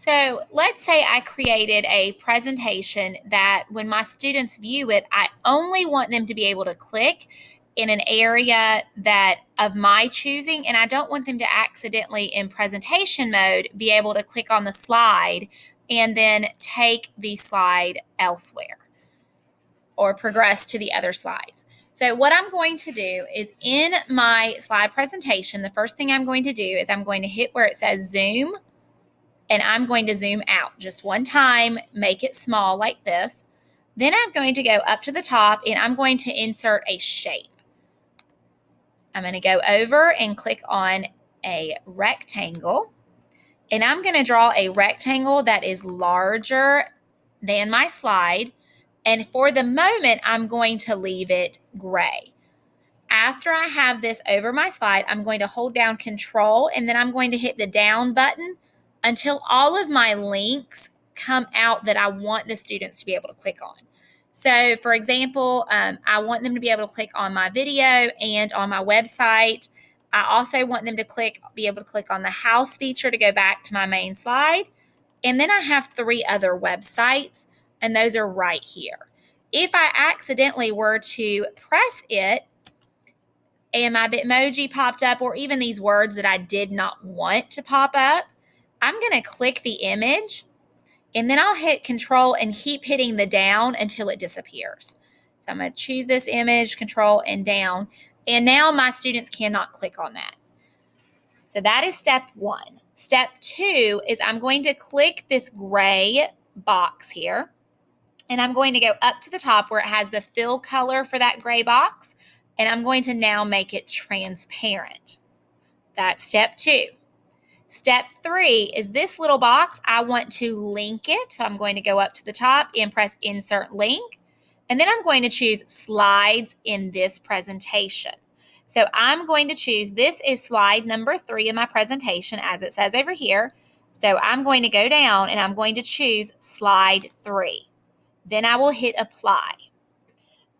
So let's say I created a presentation that when my students view it, I only want them to be able to click in an area that of my choosing, and I don't want them to accidentally in presentation mode be able to click on the slide and then take the slide elsewhere or progress to the other slides. So what I'm going to do is in my slide presentation, the first thing I'm going to do is I'm going to hit where it says zoom, and I'm going to zoom out just one time, make it small like this. Then I'm going to go up to the top and I'm going to insert a shape. I'm going to go over and click on a rectangle, and I'm going to draw a rectangle that is larger than my slide. And for the moment, I'm going to leave it gray. After I have this over my slide, I'm going to hold down Control, and then I'm going to hit the down button until all of my links come out that I want the students to be able to click on. So, for example, I want them to be able to click on my video and on my website. I also want them to be able to click on the house feature to go back to my main slide. And then I have 3 other websites, and those are right here. If I accidentally were to press it and my Bitmoji popped up, or even these words that I did not want to pop up, I'm going to click the image, and then I'll hit Control and keep hitting the down until it disappears. So I'm going to choose this image, Control and down, and now my students cannot click on that. So that is step 1. Step 2 is I'm going to click this gray box here, and I'm going to go up to the top where it has the fill color for that gray box, and I'm going to now make it transparent. That's step 2. Step 3 is this little box. I want to link it, so I'm going to go up to the top and press Insert Link, and then I'm going to choose Slides in this presentation. So I'm going to choose, this is slide number 3 in my presentation, as it says over here. So I'm going to go down and I'm going to choose slide 3. Then I will hit Apply.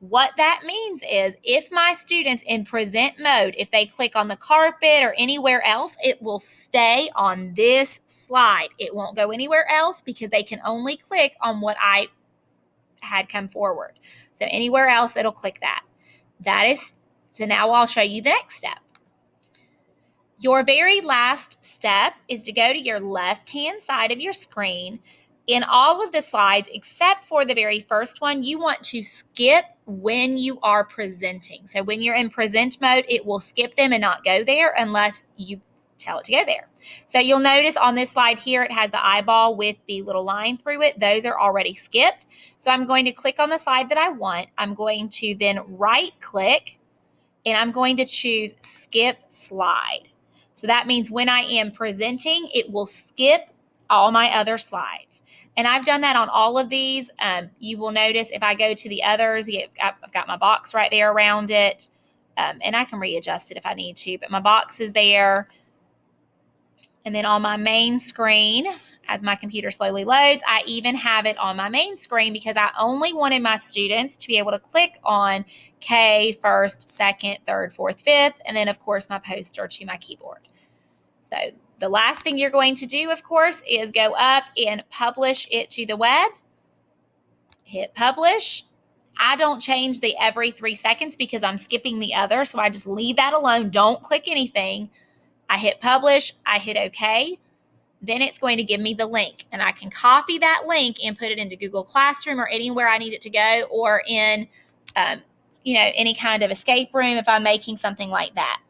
What that means is if my students in present mode, if they click on the carpet or anywhere else, it will stay on this slide. It won't go anywhere else because they can only click on what I had come forward. So anywhere else, it'll click that. So now I'll show you the next step. Your very last step is to go to your left-hand side of your screen. In all of the slides, except for the very first one, you want to skip when you are presenting. So when you're in present mode, it will skip them and not go there unless you tell it to go there. So you'll notice on this slide here, it has the eyeball with the little line through it. Those are already skipped. So I'm going to click on the slide that I want. I'm going to then right-click, and I'm going to choose Skip Slide. So that means when I am presenting, it will skip all my other slides. And I've done that on all of these. You will notice if I go to the others, I've got my box right there around it. And I can readjust it if I need to, but my box is there. And then on my main screen, as my computer slowly loads, I even have it on my main screen because I only wanted my students to be able to click on K, first, second, third, fourth, fifth, and then, of course, my poster to my keyboard. So the last thing you're going to do, of course, is go up and publish it to the web. Hit publish. I don't change the every 3 seconds because I'm skipping the other, so I just leave that alone. Don't click anything. I hit publish. I hit OK. Then it's going to give me the link, and I can copy that link and put it into Google Classroom or anywhere I need it to go, or in any kind of escape room if I'm making something like that.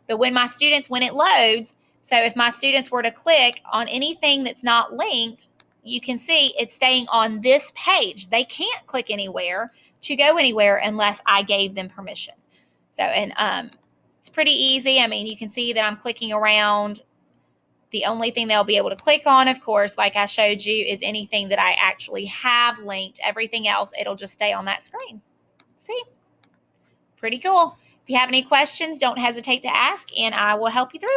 But when it loads, so if my students were to click on anything that's not linked, you can see it's staying on this page. They can't click anywhere to go anywhere unless I gave them permission. So, and it's pretty easy. I mean, you can see that I'm clicking around. The only thing they'll be able to click on, of course, like I showed you, is anything that I actually have linked. Everything else, it'll just stay on that screen. See? Pretty cool. If you have any questions, don't hesitate to ask, and I will help you through.